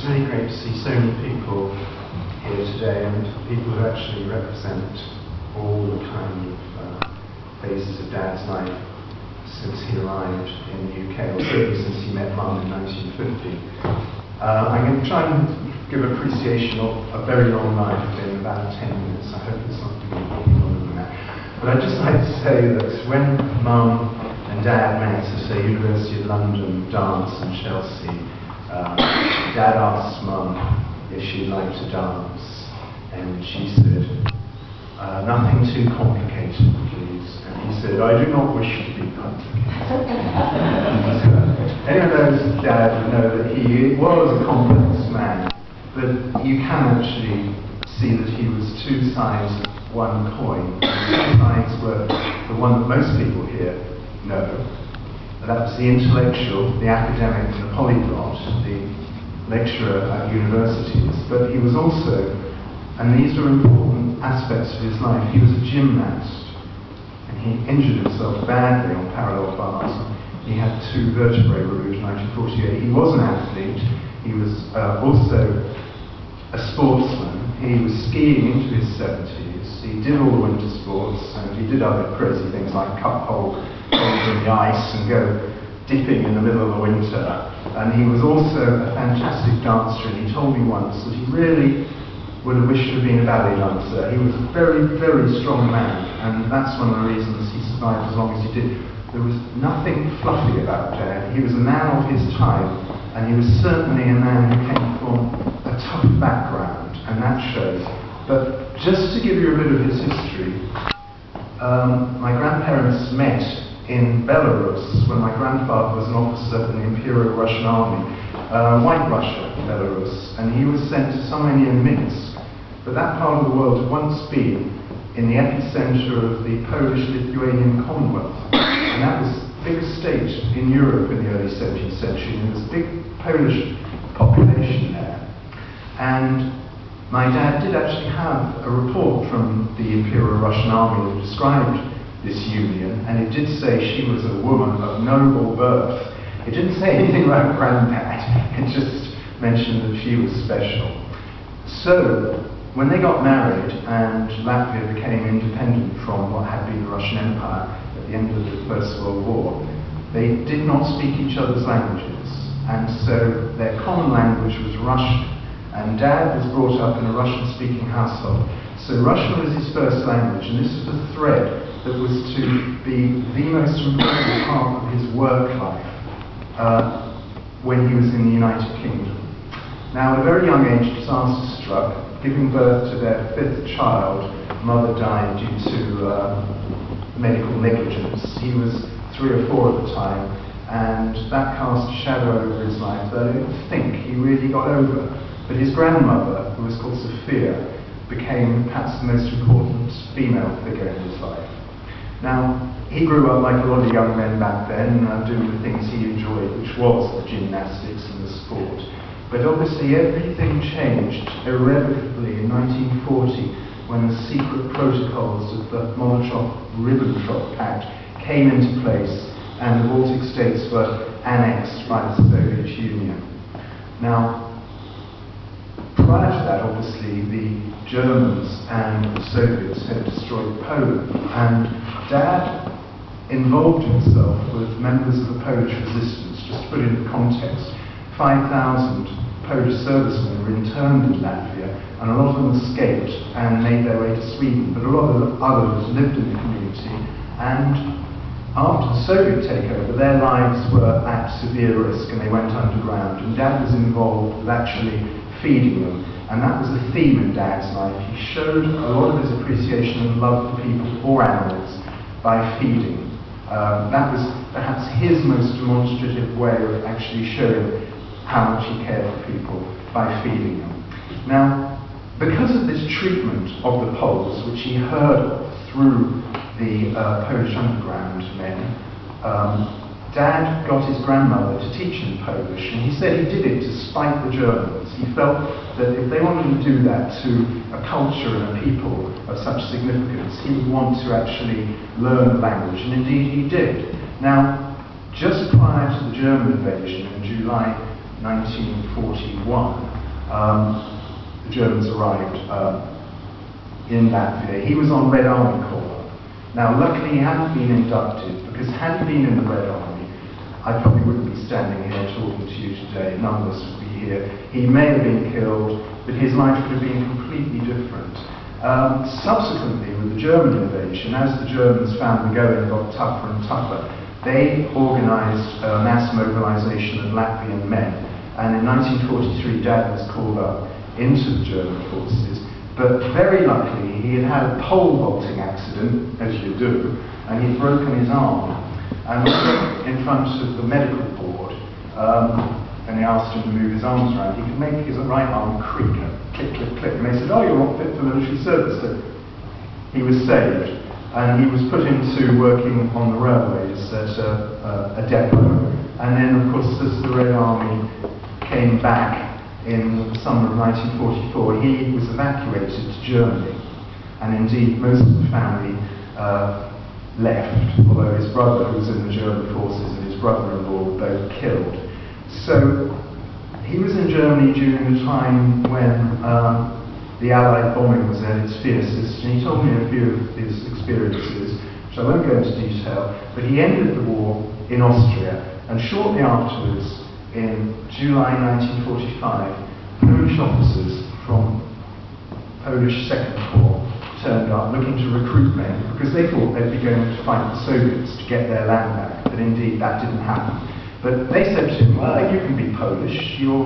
It's really great to see so many people here today, and people who actually represent all the kind of phases of Dad's life since he arrived in the UK, or certainly since he met Mum in 1950. I'm going to try and give appreciation of a very long life in about 10 minutes. I hope it's not going to be longer than that. But I'd just like to say that when Mum and Dad met at the University of London dance in Chelsea, Dad asked Mum if she'd like to dance, and she said, nothing too complicated, please. And he said, I do not wish to be complicated. Any of those dads know that he was a complex man, but you can actually see that he was two sides of one coin. The two sides were the one that most people here know. That was the intellectual, the academic, the polyglot, the lecturer at universities. But he was also, and these are important aspects of his life, he was a gymnast. And he injured himself badly on parallel bars. He had two vertebrae removed in 1948. He was an athlete. He was also a sportsman. He was skiing into his 70s. He did all the winter sports, and he did other crazy things like cup hole in the ice and go dipping in the middle of the winter. And he was also a fantastic dancer, and he told me once that he really would have wished to have been a ballet dancer. He was a very, very strong man, and that's one of the reasons he survived as long as he did. There was nothing fluffy about Dad. He was a man of his time, and he was certainly a man who came from a tough background, and that shows. But just to give you a bit of his history, my grandparents met in Belarus when my grandfather was an officer in the Imperial Russian Army, White Russia, Belarus, and he was sent to somewhere near Minsk. But that part of the world had once been in the epicenter of the Polish-Lithuanian Commonwealth, and that was the biggest state in Europe in the early 17th century, and there was a big Polish population there. And my dad did actually have a report from the Imperial Russian Army that described this union, and it did say she was a woman of noble birth. It didn't say anything about Granddad, it just mentioned that she was special. So, when they got married and Latvia became independent from what had been the Russian Empire at the end of the First World War, they did not speak each other's languages, and so their common language was Russian. And Dad was brought up in a Russian-speaking household. So Russian was his first language, and this was the thread that was to be the most important part of his work life when he was in the United Kingdom. Now, at a very young age, disaster struck. Giving birth to their fifth child, mother died due to medical negligence. He was 3 or 4 at the time, and that cast a shadow over his life that I don't think he really got over. But his grandmother, who was called Sophia, became perhaps the most important female figure in his life. Now, he grew up like a lot of young men back then, doing the things he enjoyed, which was the gymnastics and the sport. But obviously everything changed irrevocably in 1940 when the secret protocols of the Molotov-Ribbentrop Pact came into place and the Baltic states were annexed by the Soviet Union. Now, prior to that, obviously, the Germans and the Soviets had destroyed Poland, and Dad involved himself with members of the Polish resistance. Just to put it in context, 5,000 Polish servicemen were interned in Latvia, and a lot of them escaped and made their way to Sweden, but a lot of others lived in the community, and after the Soviet takeover, their lives were at severe risk and they went underground, and Dad was involved with actually feeding them, and that was a theme in Dad's life. He showed a lot of his appreciation and love for people or animals by feeding. That was perhaps his most demonstrative way of actually showing how much he cared for people, by feeding them. Now, because of this treatment of the Poles, which he heard of through the Polish underground men, Dad got his grandmother to teach him Polish, and he said he did it to spite the Germans. He felt that if they wanted to do that to a culture and a people of such significance, he would want to actually learn the language, and indeed he did. Now, just prior to the German invasion in July 1941, the Germans arrived in Latvia. He was on Red Army call-up. Now, luckily, he hadn't been inducted, because had he been in the Red Army, I probably wouldn't be standing here talking to you today. None of us would be here. He may have been killed, but his life would have been completely different. Subsequently, with the German invasion, as the Germans found the going got tougher and tougher, they organised a mass mobilisation of Latvian men. And in 1943, Dad was called up into the German forces. But very luckily, he had had a pole vaulting accident, as you do, and he'd broken his arm. And we went in front of the medical board, and they asked him to move his arms around. He could make his right arm creak, click, click, click. And they said, "Oh, you're not fit for military service." So he was saved, and he was put into working on the railways at a depot. And then, of course, as the Red Army came back in the summer of 1944, he was evacuated to Germany. And indeed, most of the family left, although his brother, who was in the German forces, and his brother-in-law were both killed. So he was in Germany during the time when the Allied bombing was at its fiercest, and he told me a few of his experiences, which I won't go into detail, but he ended the war in Austria, and shortly afterwards, in July 1945, Polish officers from Polish Second Corps turned up looking to recruit men, because they thought they'd be going to fight the Soviets to get their land back, but indeed that didn't happen. But they said to him, "Well, you can be Polish, your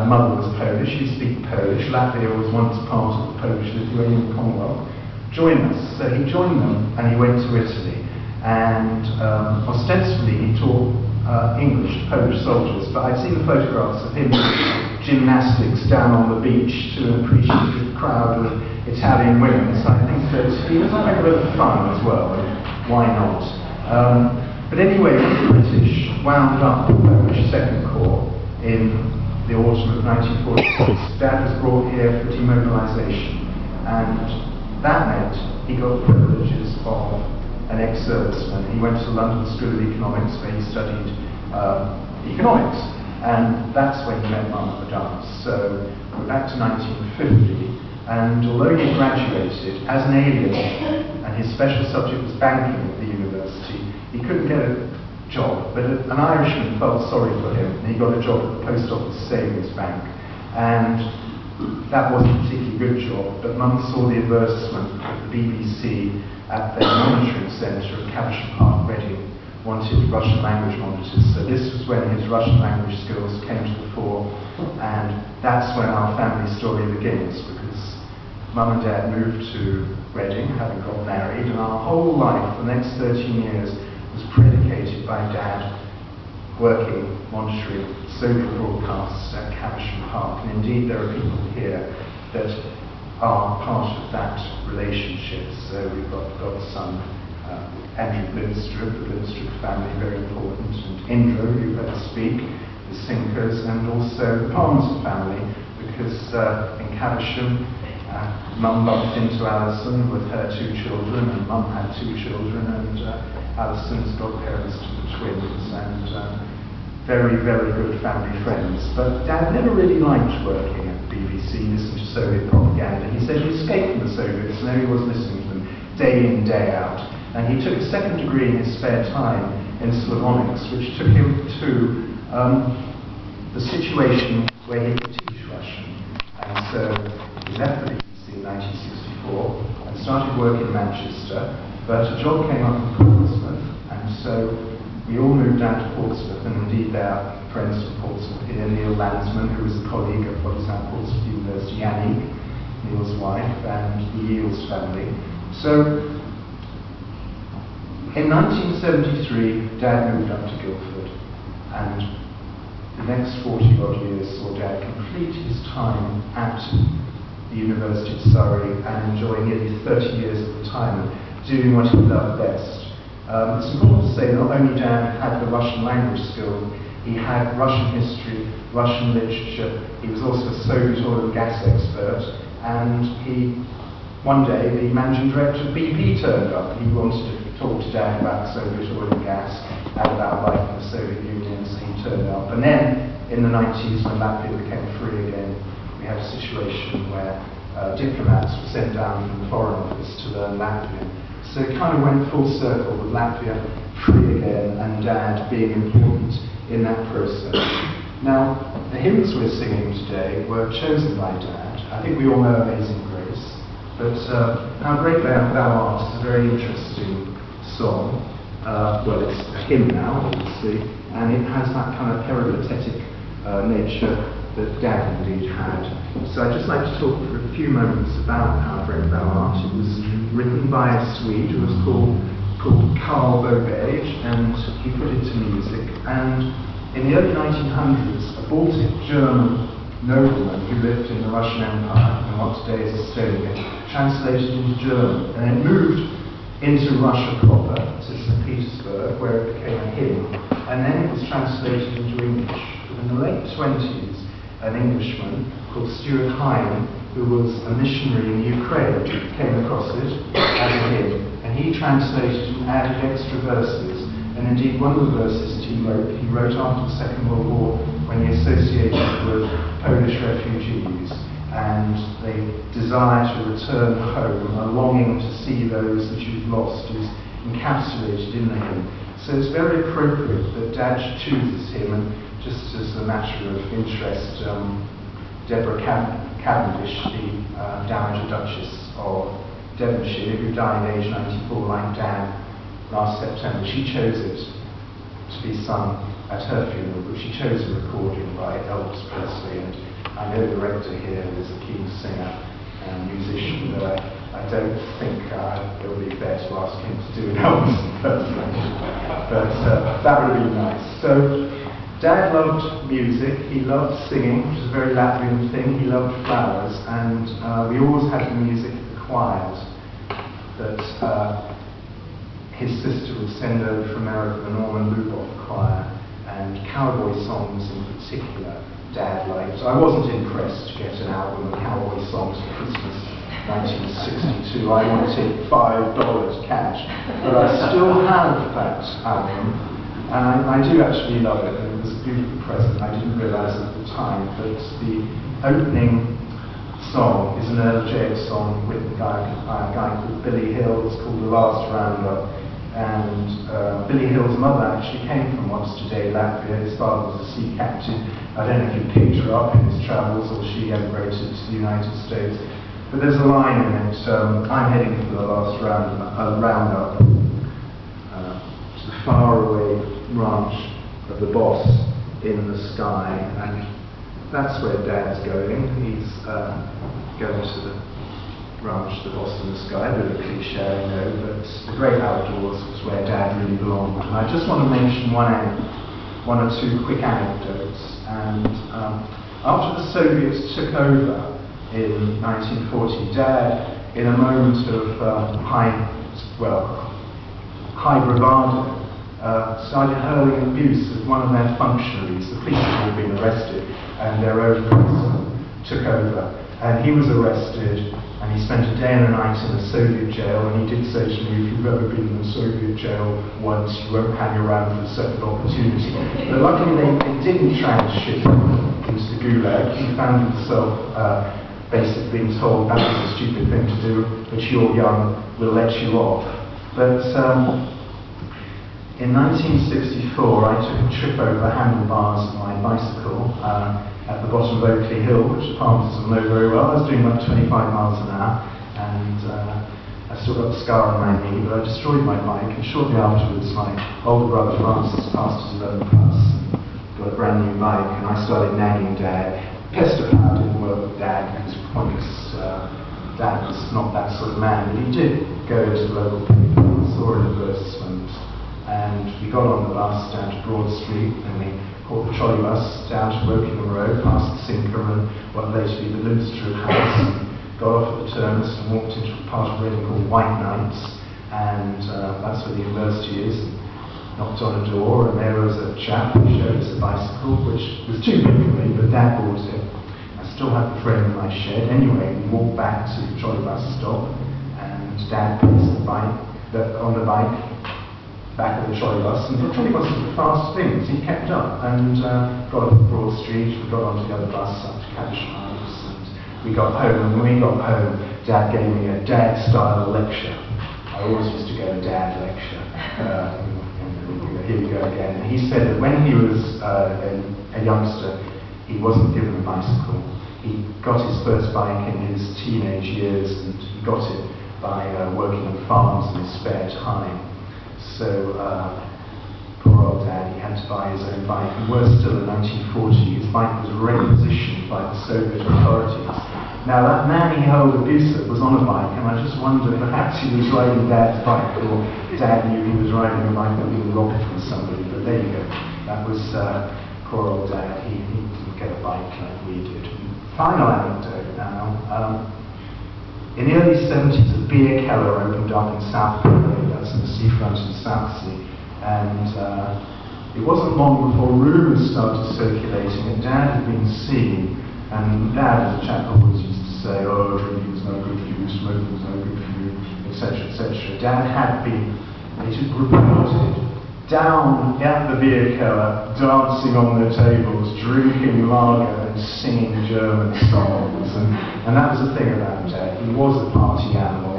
mother was Polish, you speak Polish, Latvia was once part of the Polish-Lithuanian Commonwealth, join us." So he joined them, and he went to Italy, and ostensibly he taught English to Polish soldiers, but I'd seen the photographs of him doing gymnastics down on the beach to an appreciative crowd of Italian women, so I think that he was having a bit of fun as well, and why not? But anyway, the British wound up the Polish Second Corps in the autumn of 1946. Dad was brought here for demobilisation, and that meant he got the privileges of an ex-serviceman. He went to the London School of Economics, where he studied economics, and that's when he met Mum at the dance. So we're back to 1950, and although he graduated as an alien, and his special subject was banking at the university, he couldn't get a job, but an Irishman felt sorry for him, and he got a job at the Post Office Savings Bank, and that wasn't a particularly good job, but Mum saw the advertisement at the BBC at their monitoring centre at Caversham Park, Reading, wanted Russian language monitors. So this was when his Russian language skills came to the fore, and that's when our family story begins, because Mum and Dad moved to Reading, having got married, and our whole life, the next 13 years, was predicated by Dad working, monitoring Soviet broadcasts at Caversham Park. And indeed, there are people here that are part of that relationship. So we've got godson Andrew Blinstrup, the Blinstrup family, very important, and Indra, who heard speak, the Sinkers, and also the Palmerston family, because in Caversham, Mum bumped into Alison with her 2 children, and Mum had 2 children, and Alison's godparents to the twins, and very, very good family friends. But Dad never really liked working at the BBC, listening to Soviet propaganda. He said he escaped from the Soviets, and there he was listening to them day in, day out. And he took a 2nd degree in his spare time in Slavonics, which took him to the situation where he could teach Russian. And so he left the BBC in 1964 and started work in Manchester, but a job came up in Portsmouth, and so we all moved down to Portsmouth, and indeed there are friends from Portsmouth here, Neil Landsman, who was a colleague at what is now Portsmouth University, Yannick, Neil's wife, and the Yields family. So in 1973, Dad moved up to Guildford, and the next 40-odd years saw Dad complete his time at the University of Surrey and enjoy nearly 30 years of retirement, doing what he loved best. It's important to say not only Dad had the Russian language skill, he had Russian history, Russian literature, he was also a Soviet oil and gas expert, and one day the managing director of BP turned up. He wanted to talk to Dad about Soviet oil and gas and about life in the Soviet Union, so he turned up. And then in the 90s, when Latvia became free again, we had a situation where diplomats were sent down from the Foreign Office to learn Latvian. So it kind of went full circle with Latvia free again and Dad being important in that process. Now, the hymns we're singing today were chosen by Dad. I think we all know Amazing Grace, but How Great Thou Art is a very interesting song. Well, it's a hymn now, obviously, and it has that kind of peripatetic nature that Dad indeed had. So I'd just like to talk for a few moments about How Great Thou Art. It was written by a Swede who was called Carl Bobage, and he put it to music. And in the early 1900s, a Baltic German nobleman who lived in the Russian Empire, in what today is Estonia, translated it into German, and it moved into Russia proper, to St. Petersburg, where it became a hymn, and then it was translated into English. But in the late 20s, an Englishman called Stuart Hine, who was a missionary in Ukraine, came across it as a hymn, and he translated and added extra verses. And indeed, one of the verses that he wrote after the Second World War, when he associated with Polish refugees, and they desire to return home, a longing to see those that you've lost, is encapsulated in the hymn. So it's very appropriate that Dad should choose this hymn, and just as a matter of interest, Deborah Cavendish, the Dowager Duchess of Devonshire, who died at age 94 like Dad last September, she chose it to be sung at her funeral, but she chose a recording by Elvis Presley, and I know the rector here is a keen singer and musician, but I don't think it would be fair to ask him to do an Elvis impersonation, but that would be nice. So Dad loved music, he loved singing, which is a very Latvian thing, he loved flowers, and we always had the music required that his sister would send over from Merrow the Norman Luboff choir, and cowboy songs in particular Dad liked. I wasn't impressed to get an album of cowboy songs for Christmas 1962. I wanted $5 cash, but I still have that album, and I do actually love it, and it was a beautiful present. I didn't realise at the time, but the opening song is an Earl James song written by a guy called Billy Hill. It's called The Last Roundup. And Billy Hill's mother actually came from what's today Latvia. His father was a sea captain. I don't know if he picked her up in his travels or she emigrated to the United States. But there's a line in it, I'm heading for the last roundup to the faraway ranch of the boss in the sky. And that's where Dad's going. He's going to the ranch, the boss in the sky, a bit of a cliche, I know, but the great outdoors was where Dad really belonged. And I just want to mention one or two quick anecdotes. And after the Soviets took over in 1940, Dad, in a moment of high bravado, started hurling abuse at one of their functionaries. The police had all been arrested, and their own policeman took over. And he was arrested, and he spent a day and a night in a Soviet jail, and he did say to me, if you've ever been in a Soviet jail once, you won't hang around for a second opportunity. But luckily they didn't transship him into the Gulag. He found himself basically being told that was a stupid thing to do, but you're young, we'll let you off. But in 1964 I took a trip over the handlebars of my bicycle at the bottom of Oakley Hill, which the Palmers will know very well. I was doing about 25 miles an hour, and I still got the scar on my knee, but I destroyed my bike, and shortly afterwards my older brother Francis passed his 11 plus, got a brand new bike, and I started nagging Dad. Pester power didn't work with Dad, because pointless. Dad was not that sort of man, but he did go into the local paper and saw an advertisement, and we got on the bus down to Broad Street, and we caught the trolley bus down to Wokingham Road, past the Sinker and what later be the Lindström House, and got off at the terminus and walked into a part of Reading called White Knights, and that's where the university is. Knocked on a door, and there was a chap who showed us a bicycle, which was too big for me, but Dad bought it. I still have the frame in my shed. Anyway, we walked back to the trolley bus stop, and Dad placed the bike on the bike, back of the trolley bus, and the trolley bus was a fast thing, so he kept up, and got up Broad Street, we got onto the other bus up to Cavendish House, and we got home, and when we got home, Dad gave me a dad-style lecture. I always used to go to Dad lecture. Here we go again. And he said that when he was a youngster, he wasn't given a bicycle. He got his first bike in his teenage years, and he got it by working on farms in his spare time. So poor old Dad, he had to buy his own bike. And worse still, in 1940, his bike was requisitioned by the Soviet authorities. Now that man he held abusive was on a bike, and I just wondered, perhaps he was riding Dad's bike, or Dad knew he was riding a bike that was robbed from somebody. But there you go. That was poor old Dad. He didn't get a bike like we did. Final anecdote now. In the early 70s, a beer cellar opened up in South Merrow, that's in the seafront in Southsea, and it wasn't long before rumours started circulating that Dad had been seen, and Dad, as a chap always used to say, oh, drinking was no good for you, smoking was no good for you, etc., etc. Dad had been, it is reported, down at the beer cellar, dancing on the tables, drinking lager and singing German songs. And that was the thing about Dad. He was a party animal.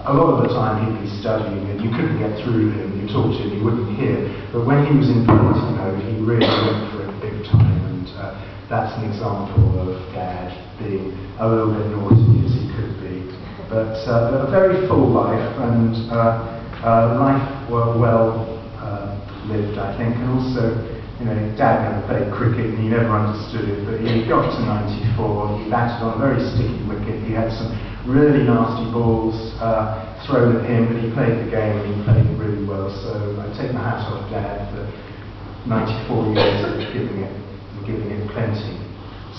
A lot of the time he'd be studying and you couldn't get through him. You talked to him, he wouldn't hear. But when he was in party mode, he really went for it big time. And that's an example of Dad being a little bit naughty as he could be. But a very full life, and life well lived, I think. And also, you know, Dad never played cricket and he never understood it, but he got to 94, he batted on a very sticky wicket, he had some really nasty balls thrown at him, but he played the game and he played it really well. So I take my hat off Dad for 94 years of giving it plenty.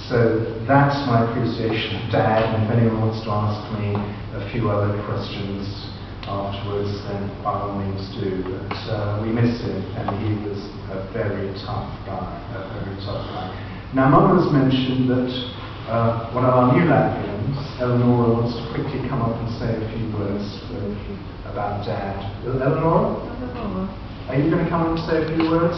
So that's my appreciation of Dad, and if anyone wants to ask me a few other questions afterwards, then by all means do. But we miss him, and he was a very tough guy, Now, Mum has mentioned that one of our new Latvians, Eleonora, wants to quickly come up and say a few words about Dad. Eleonora? Are you going to come up and say a few words?